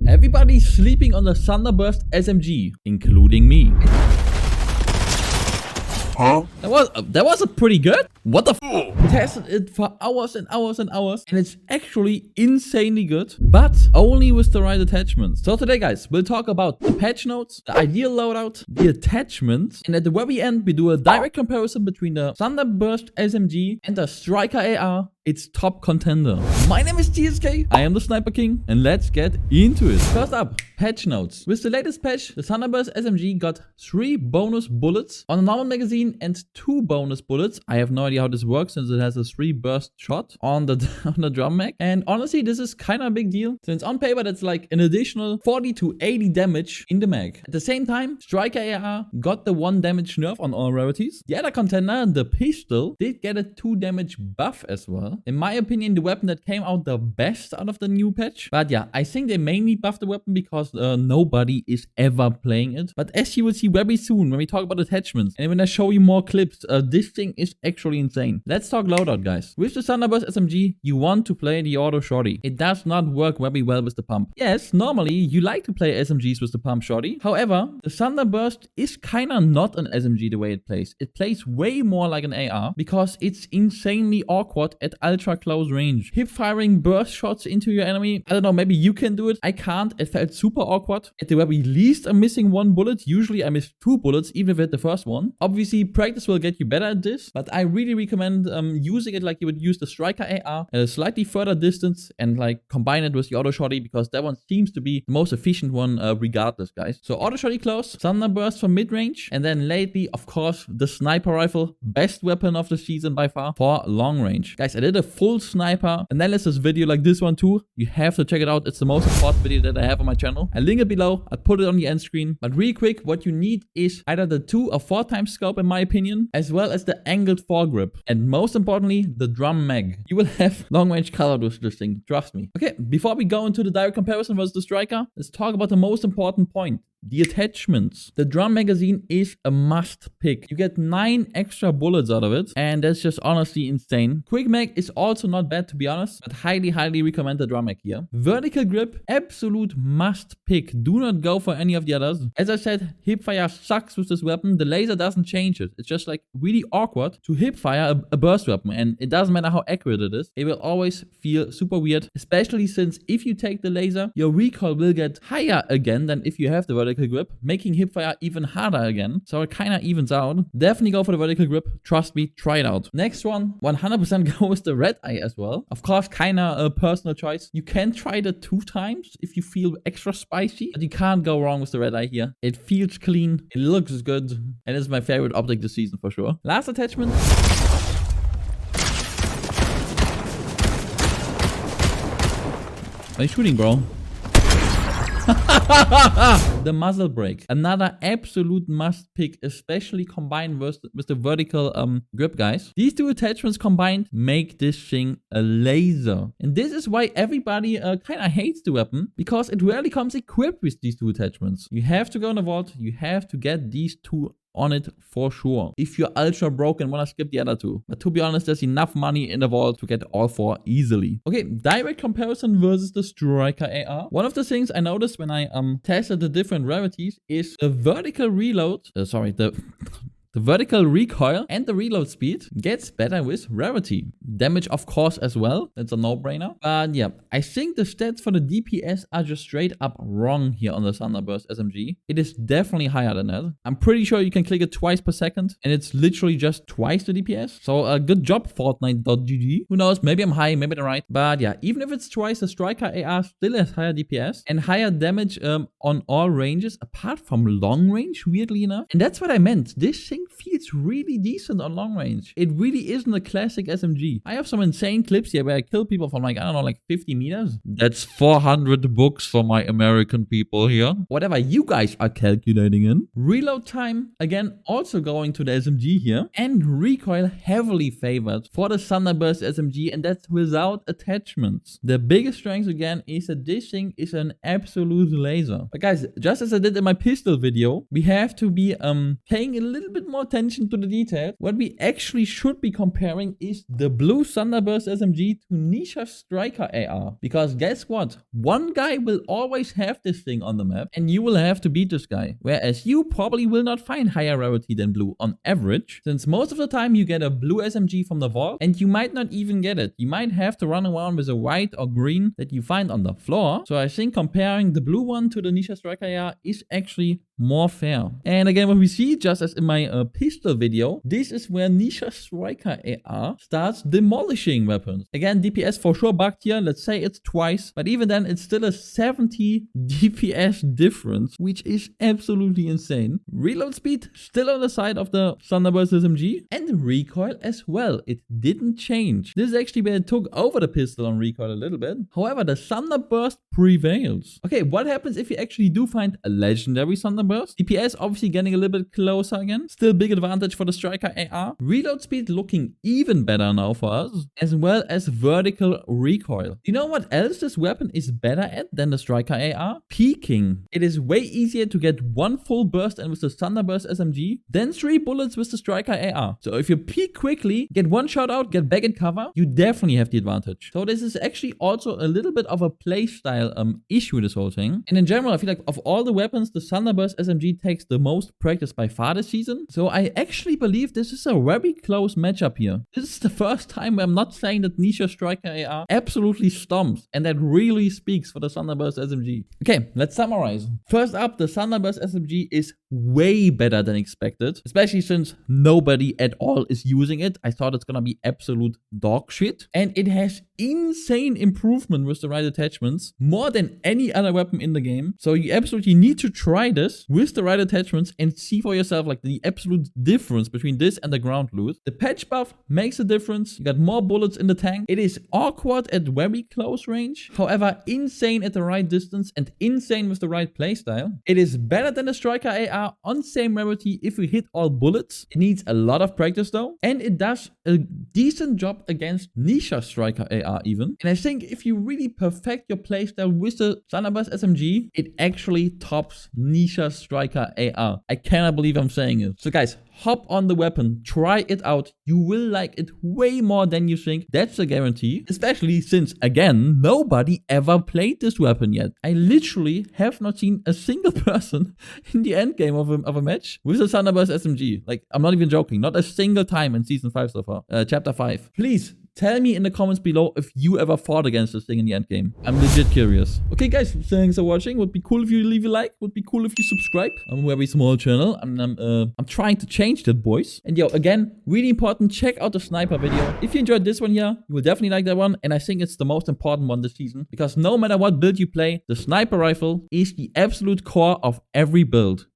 Everybody's sleeping on the Thunder Burst SMG, including me. Huh? That was a pretty good. What the f? Tested it for hours and hours and hours, and it's actually insanely good, but only with the right attachments. So today, guys, we'll talk about the patch notes, the ideal loadout, the attachments, and at the very end, we do a direct comparison between the Thunder Burst SMG and the Striker AR, its top contender. My name is TSK, I am the Sniper King, and let's get into it. First up, patch notes. With the latest patch, the Thunder Burst SMG got 3 bonus bullets on a normal magazine and 2 bonus bullets. I have no idea how this works since it has a 3 burst shot on the drum mag. And honestly, this is kind of a big deal since on paper that's like an additional 40 to 80 damage in the mag. At the same time, Striker AR got the 1 damage nerf on all rarities. The other contender, the pistol, did get a 2 damage buff as well. In my opinion, the weapon that came out the best out of the new patch. But yeah, I think they mainly buffed the weapon because nobody is ever playing it. But as you will see very soon when we talk about attachments and when I show you more clips, this thing is actually insane. Let's talk loadout, guys. With the Thunder Burst SMG, you want to play the auto shorty. It does not work very well with the pump. Yes, normally you like to play SMGs with the pump shorty. However, the Thunder Burst is kinda not an SMG the way it plays. It plays way more like an AR because it's insanely awkward at ultra close range. Hip firing burst shots into your enemy. I don't know, maybe you can do it. I can't. It felt super awkward. At the very least, I'm missing 1 bullet. Usually I miss 2 bullets, even if I hit the first one. Obviously, practice will get you better at this, but I really recommend using it like you would use the Striker AR at a slightly further distance and like combine it with the auto shorty because that one seems to be the most efficient one regardless, guys. So auto shorty close, Thunder Burst for mid-range, and then lately, of course, the sniper rifle, best weapon of the season by far for long range. Guys, I did a full sniper analysis video like this one too. You have to check it out. It's the most important video that I have on my channel. I'll link it below. I'll put it on the end screen. But really quick, what you need is either the 2 or 4 times scope in my opinion, as well as the angled foregrip. And most importantly, the drum mag. You will have long range color with this thing. Trust me. Okay, before we go into the direct comparison versus the Striker, let's talk about the most important point. The attachments. The drum magazine is a must pick. You get 9 extra bullets out of it, and that's just honestly insane. Quick mag is also not bad to be honest, but highly recommend the drum mag here. Vertical grip, absolute must pick. Do not go for any of the others. As I said, hipfire sucks with this weapon. The laser doesn't change it. It's just like really awkward to hipfire a burst weapon, and it doesn't matter how accurate it is. It will always feel super weird, especially since if you take the laser, your recoil will get higher again than if you have the vertical grip, making hipfire even harder again. So it kind of evens out. Definitely go for the vertical grip. Trust me, try it out. Next one, 100% go with the red eye as well. Of course, kind of a personal choice. You can try it 2 times if you feel extra spicy, but you can't go wrong with the red eye here. It feels clean, it looks good, and it's my favorite optic this season for sure. Last attachment. Are you shooting, bro? The muzzle brake, another absolute must pick, especially combined with the vertical grip, guys. These 2 attachments combined make this thing a laser, and this is why everybody kind of hates the weapon, because it rarely comes equipped with these 2 attachments. You have to go in the vault, you have to get these 2 on it for sure if you're ultra broke and want to skip the other 2. But to be honest, there's enough money in the vault to get all 4 easily. Okay, direct comparison versus the Striker AR. One of the things I noticed when I tested the different rarities is the vertical reload, the vertical recoil and the reload speed gets better with rarity. Damage, of course, as well. That's a no-brainer. But yeah, I think the stats for the DPS are just straight up wrong here on the Thunder Burst SMG. It is definitely higher than that. I'm pretty sure you can click it twice per second, and it's literally just twice the DPS. So good job, Fortnite.gg. Who knows? Maybe I'm high, maybe I'm right. But yeah, even if it's twice, the Striker AR still has higher DPS and higher damage on all ranges, apart from long range, weirdly enough. And that's what I meant. This thing feels really decent on long range. It really isn't a classic SMG. I have some insane clips here where I kill people from like, I don't know, like 50 meters. That's 400 books for my American people here. Whatever you guys are calculating in. Reload time, again, also going to the SMG here. And recoil heavily favored for the Thunder Burst SMG, and that's without attachments. The biggest strength again is that this thing is an absolute laser. But guys, just as I did in my pistol video, we have to be paying a little bit more attention to the detail, what we actually should be comparing is the blue Thunder Burst SMG to THUNDER AR. Because guess what? One guy will always have this thing on the map, and you will have to beat this guy. Whereas you probably will not find higher rarity than blue on average, since most of the time you get a blue SMG from the vault, and you might not even get it. You might have to run around with a white or green that you find on the floor. So I think comparing the blue one to the THUNDER AR is actually more fair. And again, what we see, just as in my pistol video, this is where THUNDER AR starts demolishing weapons. Again, DPS for sure bugged here. Let's say it's twice, but even then it's still a 70 DPS difference, which is absolutely insane. Reload speed still on the side of the Thunder Burst SMG, and recoil as well. It didn't change. This is actually where it took over the pistol on recoil a little bit. However, the Thunder Burst prevails. Okay, what happens if you actually do find a legendary Thunder Burst? DPS obviously getting a little bit closer again. Still big advantage for the Striker AR. Reload speed looking even better now for us, as well as vertical recoil. You know what else this weapon is better at than the Striker AR? Peeking. It is way easier to get one full burst in with the Thunder Burst SMG than 3 bullets with the Striker AR. So if you peek quickly, get one shot out, get back in cover, you definitely have the advantage. So this is actually also a little bit of a playstyle issue, this whole thing. And in general, I feel like of all the weapons, the Thunder Burst SMG takes the most practice by far this season. So I actually believe this is a very close matchup here. This is the first time where I'm not saying that THUNDER AR absolutely stomps, and that really speaks for the Thunder Burst SMG. Okay, let's summarize. First up, the Thunder Burst SMG is way better than expected, especially since nobody at all is using it. I thought it's gonna be absolute dog shit, and it has insane improvement with the right attachments, more than any other weapon in the game. So you absolutely need to try this with the right attachments and see for yourself like the absolute difference between this and the ground loot. The patch buff makes a difference. You got more bullets in the tank. It is awkward at very close range, however insane at the right distance and insane with the right playstyle. It is better than the Striker AR on same rarity if we hit all bullets. It needs a lot of practice though, and it does a decent job against Striker AR even. And I think if you really perfect your playstyle with the Thunder Burst SMG, it actually tops Striker AR. I cannot believe I'm saying it. So guys, hop on the weapon, try it out. You will like it way more than you think. That's a guarantee. Especially since, again, nobody ever played this weapon yet. I literally have not seen a single person in the end game of a match with the Thunder Burst SMG. Like, I'm not even joking. Not a single time in Season 5 so far. Chapter 5. Please, tell me in the comments below if you ever fought against this thing in the end game. I'm legit curious. Okay guys, thanks for watching. Would be cool if you leave a like. Would be cool if you subscribe. I'm a very small channel. I'm trying to change that, boys. And yo, again, really important, check out the sniper video. If you enjoyed this one here, you will definitely like that one. And I think it's the most important one this season. Because no matter what build you play, the sniper rifle is the absolute core of every build.